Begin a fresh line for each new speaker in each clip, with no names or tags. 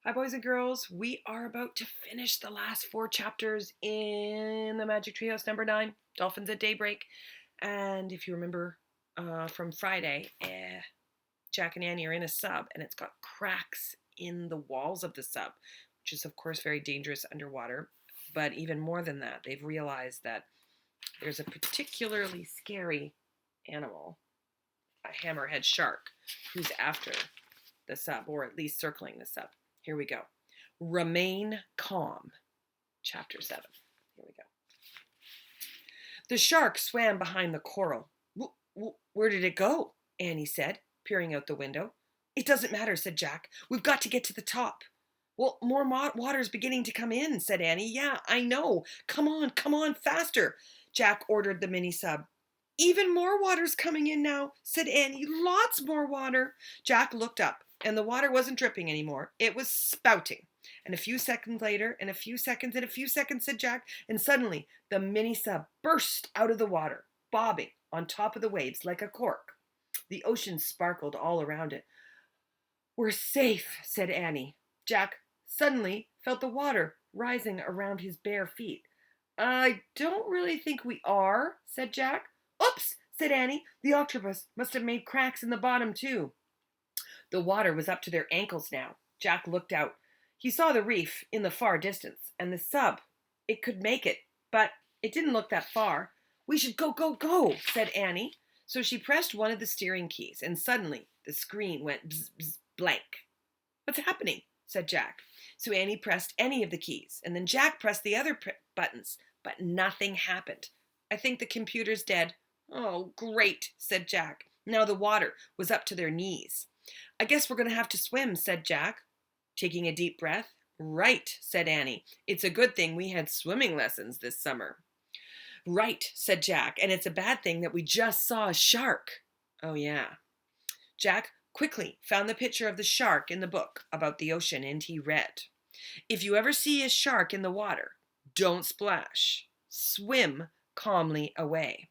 Hi, boys and girls. We are about to finish the last four chapters in the Magic Treehouse number 9, Dolphins at Daybreak. And if you remember from Friday, Jack and Annie are in a sub and it's got cracks in the walls of the sub, which is, of course, very dangerous underwater. But even more than that, they've realized that there's a particularly scary animal, a hammerhead shark, who's after the sub, or at least circling the sub. Here we go. Remain calm. Chapter 7. Here we go. The shark swam behind the coral. Where did it go? Annie said, peering out the window. It doesn't matter, said Jack. We've got to get to the top. Well, more water's beginning to come in, said Annie. Yeah, I know. Come on, faster. Jack ordered the mini sub. Even more water's coming in now, said Annie. Lots more water. Jack looked up, and the water wasn't dripping anymore. It was spouting. And a few seconds later, and a few seconds, said Jack, and suddenly the mini sub burst out of the water, bobbing on top of the waves like a cork. The ocean sparkled all around it. We're safe, said Annie. Jack suddenly felt the water rising around his bare feet. I don't really think we are, said Jack. Oops, said Annie. The octopus must have made cracks in the bottom, too. The water was up to their ankles now. Jack looked out. He saw the reef in the far distance, and the sub. It could make it, but it didn't look that far. We should go, said Annie. So she pressed one of the steering keys, and suddenly the screen went bzz, bzz, blank. What's happening? Said Jack. So Annie pressed any of the keys, and then Jack pressed the other buttons, but nothing happened. I think the computer's dead. Oh, great, said Jack. Now the water was up to their knees. I guess we're going to have to swim, said Jack, taking a deep breath. Right, said Annie. It's a good thing we had swimming lessons this summer. Right, said Jack, and it's a bad thing that we just saw a shark. Oh, yeah. Jack quickly found the picture of the shark in the book about the ocean, and he read, If you ever see a shark in the water, don't splash. Swim calmly away.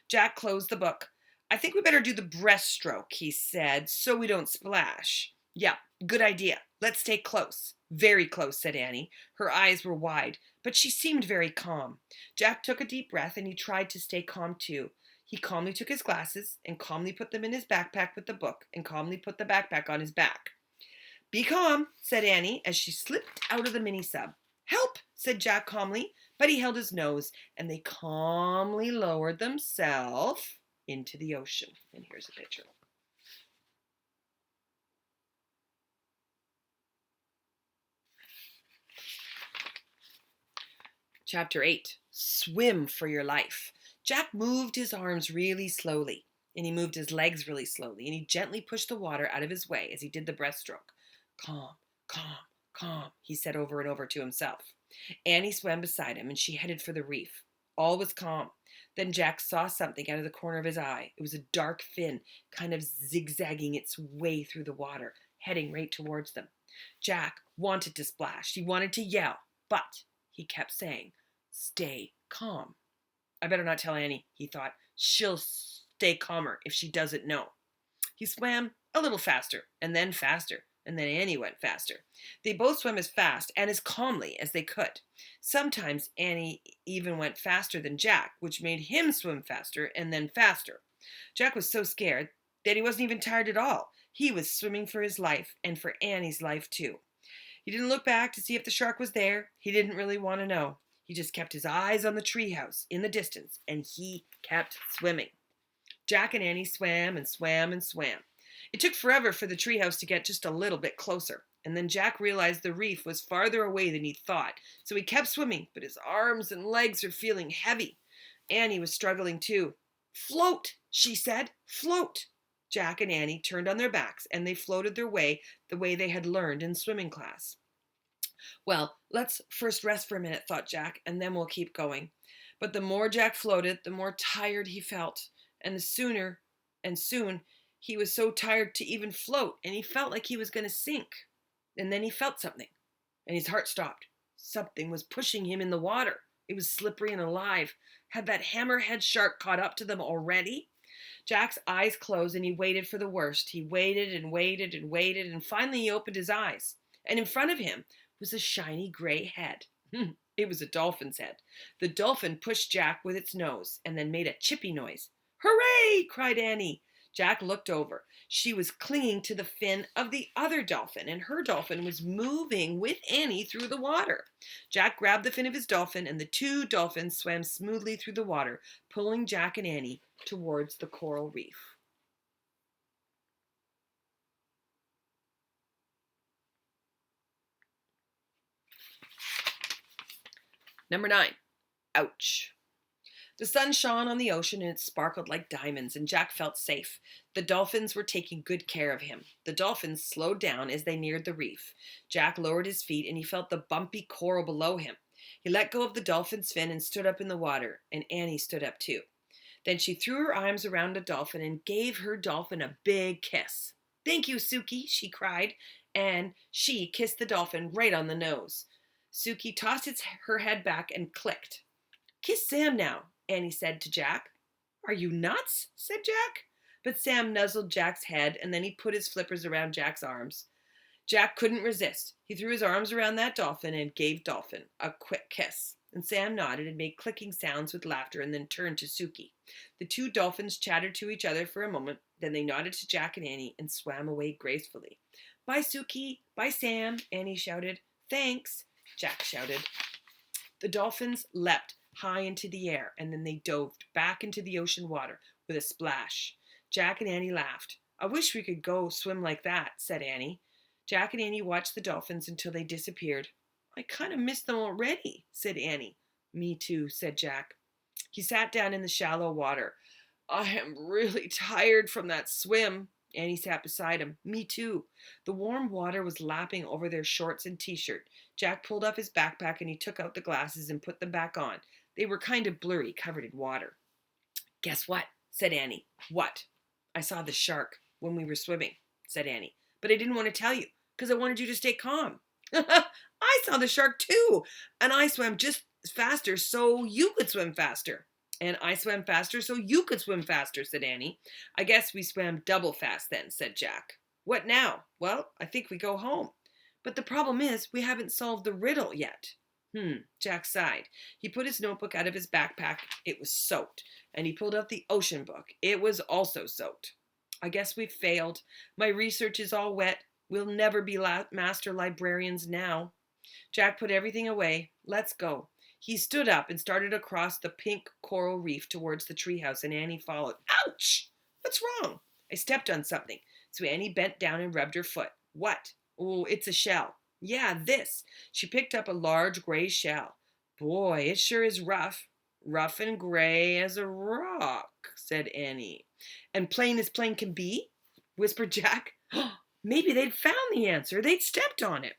Jack closed the book. I think we better do the breaststroke, he said, so we don't splash. Yeah, good idea. Let's stay close. Very close, said Annie. Her eyes were wide, but she seemed very calm. Jack took a deep breath and he tried to stay calm too. He calmly took his glasses and calmly put them in his backpack with the book and calmly put the backpack on his back. Be calm, said Annie as she slipped out of the mini sub. Help, said Jack calmly, but he held his nose and they calmly lowered themselves into the ocean. And here's a picture. Chapter 8. Swim for your life. Jack moved his arms really slowly, and he moved his legs really slowly, and he gently pushed the water out of his way as he did the breaststroke. Calm, calm, he said over and over to himself. Annie swam beside him, and she headed for the reef. All was calm. Then Jack saw something out of the corner of his eye. It was a dark fin, kind of zigzagging its way through the water, heading right towards them. Jack wanted to splash. He wanted to yell, but he kept saying, Stay calm. I better not tell Annie, he thought. She'll stay calmer if she doesn't know. He swam a little faster, and then Annie went faster. They both swam as fast and as calmly as they could. Sometimes Annie even went faster than Jack, which made him swim faster and then faster. Jack was so scared that he wasn't even tired at all. He was swimming for his life and for Annie's life too. He didn't look back to see if the shark was there. He didn't really want to know. He just kept his eyes on the treehouse in the distance, and he kept swimming. Jack and Annie swam and swam and swam. It took forever for the treehouse to get just a little bit closer, and then Jack realized the reef was farther away than he thought, so he kept swimming, but his arms and legs were feeling heavy. Annie was struggling too. Float, she said, float. Jack and Annie turned on their backs, and they floated their way the way they had learned in swimming class. Well, let's first rest for a minute, thought Jack, and then we'll keep going. But the more Jack floated, the more tired he felt, and soon he was so tired to even float, and he felt like he was going to sink. And then he felt something, and his heart stopped. Something was pushing him in the water. It was slippery and alive. Had that hammerhead shark caught up to them already? Jack's eyes closed, and he waited for the worst. He waited and waited and waited, and finally he opened his eyes. and in front of him was a shiny gray head. It was a dolphin's head. The dolphin pushed Jack with its nose and then made a chippy noise. "Hooray!" cried Annie. Jack looked over. She was clinging to the fin of the other dolphin, and her dolphin was moving with Annie through the water. Jack grabbed the fin of his dolphin, and the two dolphins swam smoothly through the water, pulling Jack and Annie towards the coral reef. Number 9. Ouch. The sun shone on the ocean and it sparkled like diamonds, and Jack felt safe. The dolphins were taking good care of him. The dolphins slowed down as they neared the reef. Jack lowered his feet and he felt the bumpy coral below him. He let go of the dolphin's fin and stood up in the water, and Annie stood up too. Then she threw her arms around a dolphin and gave her dolphin a big kiss. "Thank you, Suki," she cried, and she kissed the dolphin right on the nose. Suki tossed her head back and clicked. "Kiss Sam now," Annie said to Jack. "Are you nuts?" said Jack. But Sam nuzzled Jack's head, and then he put his flippers around Jack's arms. Jack couldn't resist. He threw his arms around that dolphin and gave Dolphin a quick kiss. And Sam nodded and made clicking sounds with laughter and then turned to Suki. The two dolphins chattered to each other for a moment. Then they nodded to Jack and Annie and swam away gracefully. "Bye, Suki. Bye, Sam," Annie shouted. "Thanks," Jack shouted. The dolphins leapt high into the air, and then they dove back into the ocean water with a splash. Jack and Annie laughed. "I wish we could go swim like that," said Annie. Jack and Annie watched the dolphins until they disappeared. "I kind of miss them already," said Annie. "Me too," said Jack. He sat down in the shallow water. "I am really tired from that swim." Annie sat beside him. "Me too." The warm water was lapping over their shorts and t-shirt. Jack pulled off his backpack and he took out the glasses and put them back on. They were kind of blurry, covered in water. "Guess what?" said Annie. "What?" "I saw the shark when we were swimming," said Annie. "But I didn't want to tell you because I wanted you to stay calm." "I saw the shark too, and I swam just faster so you could swim faster." "And I swam faster so you could swim faster," said Annie. "I guess we swam double fast then," said Jack. "What now?" "Well, I think we go home. But the problem is we haven't solved the riddle yet." Jack sighed. He put his notebook out of his backpack. It was soaked. And he pulled out the ocean book. It was also soaked. "I guess we've failed. My research is all wet. We'll never be master librarians now." Jack put everything away. "Let's go." He stood up and started across the pink coral reef towards the treehouse, and Annie followed. "Ouch! What's wrong?" "I stepped on something." So Annie bent down and rubbed her foot. "What?" "Oh, it's a shell." "Yeah, this." She picked up a large gray shell. "Boy, it sure is rough." "Rough and gray as a rock," said Annie. "And plain as plain can be?" whispered Jack. Maybe they'd found the answer. They'd stepped on it.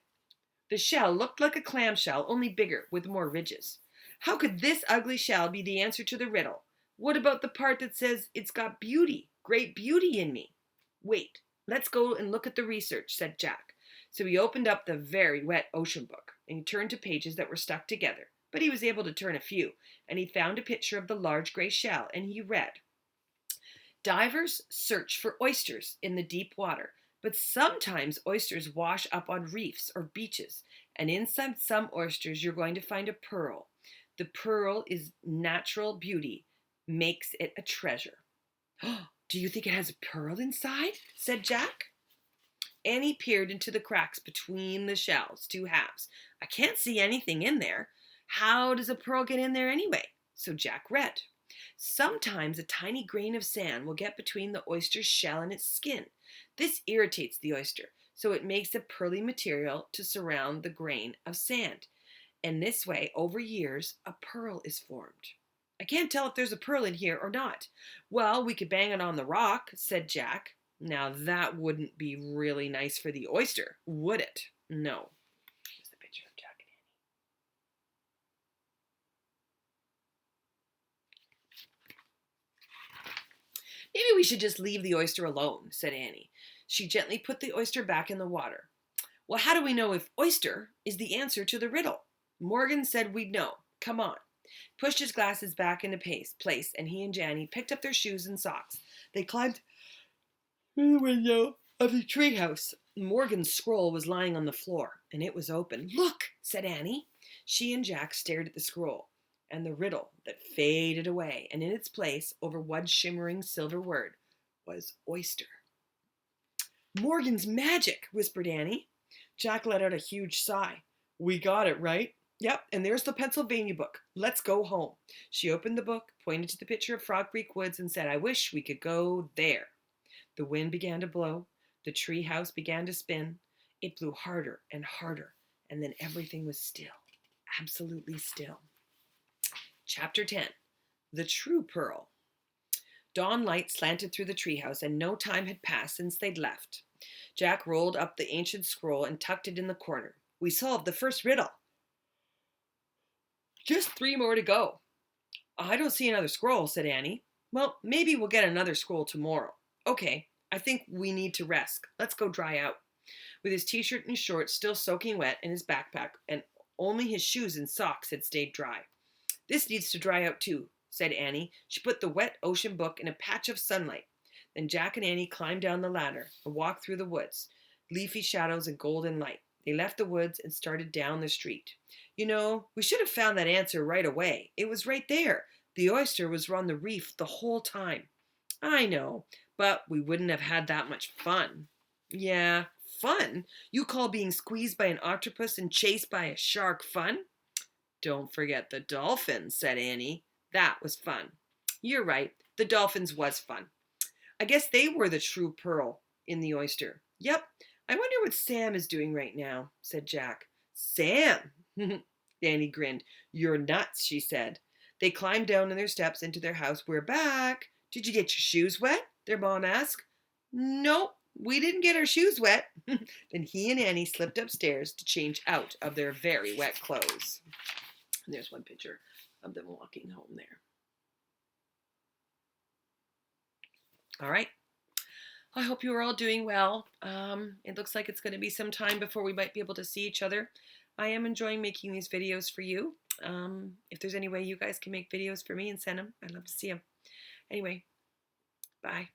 The shell looked like a clamshell, only bigger, with more ridges. How could this ugly shell be the answer to the riddle? What about the part that says it's got beauty, great beauty in me? "Wait, let's go and look at the research," said Jack. So he opened up the very wet ocean book, and he turned to pages that were stuck together, but he was able to turn a few, and he found a picture of the large gray shell, and he read, "Divers search for oysters in the deep water, but sometimes oysters wash up on reefs or beaches, and inside some oysters you're going to find a pearl. The pearl is natural beauty, makes it a treasure." "Do you think it has a pearl inside?" said Jack. Annie peered into the cracks between the shell's two halves. "I can't see anything in there. How does a pearl get in there anyway?" So Jack read, "Sometimes a tiny grain of sand will get between the oyster's shell and its skin. This irritates the oyster, so it makes a pearly material to surround the grain of sand. And this way, over years, a pearl is formed." "I can't tell if there's a pearl in here or not." "Well, we could bang it on the rock," said Jack. Now that wouldn't be really nice for the oyster, would it? No. Here's the picture of Jack and Annie. "Maybe we should just leave the oyster alone," said Annie. She gently put the oyster back in the water. "Well, how do we know if oyster is the answer to the riddle?" "Morgan said we'd know. Come on." Pushed his glasses back into place, and he and Janny picked up their shoes and socks. They climbed through the window of the treehouse. Morgan's scroll was lying on the floor, and it was open. "Look," said Annie. She and Jack stared at the scroll and the riddle that faded away, and in its place, over one shimmering silver word, was oyster. "Morgan's magic," whispered Annie. Jack let out a huge sigh. "We got it, right?" "Yep, and there's the Pennsylvania book. Let's go home." She opened the book, pointed to the picture of Frog Creek Woods, and said, "I wish we could go there." The wind began to blow. The tree house began to spin. It blew harder and harder, and then everything was still, absolutely still. Chapter 10. The True Pearl. Dawn light slanted through the treehouse, and no time had passed since they'd left. Jack rolled up the ancient scroll and tucked it in the corner. "We solved the first riddle. Just 3 more to go." "I don't see another scroll," said Annie. "Well, maybe we'll get another scroll tomorrow." "Okay, I think we need to rest. Let's go dry out." With his t-shirt and shorts still soaking wet and his backpack, and only his shoes and socks had stayed dry. "This needs to dry out too," said Annie. She put the wet ocean book in a patch of sunlight. Then Jack and Annie climbed down the ladder and walked through the woods, leafy shadows and golden light. They left the woods and started down the street. "You know, we should have found that answer right away. It was right there. The oyster was on the reef the whole time." "I know, but we wouldn't have had that much fun." "Yeah, fun? You call being squeezed by an octopus and chased by a shark fun?" "Don't forget the dolphins," said Annie. "That was fun." "You're right. The dolphins was fun. I guess they were the true pearl in the oyster." "Yep. I wonder what Sam is doing right now," said Jack. "Sam?" Annie grinned. "You're nuts," she said. They climbed down on their steps into their house. "We're back." "Did you get your shoes wet?" their mom asked. "Nope, we didn't get our shoes wet." Then he and Annie slipped upstairs to change out of their very wet clothes. And there's one picture of them walking home there. All right. I hope you are all doing well. It looks like it's going to be some time before we might be able to see each other. I am enjoying making these videos for you. If there's any way you guys can make videos for me and send them, I'd love to see them. Anyway, bye.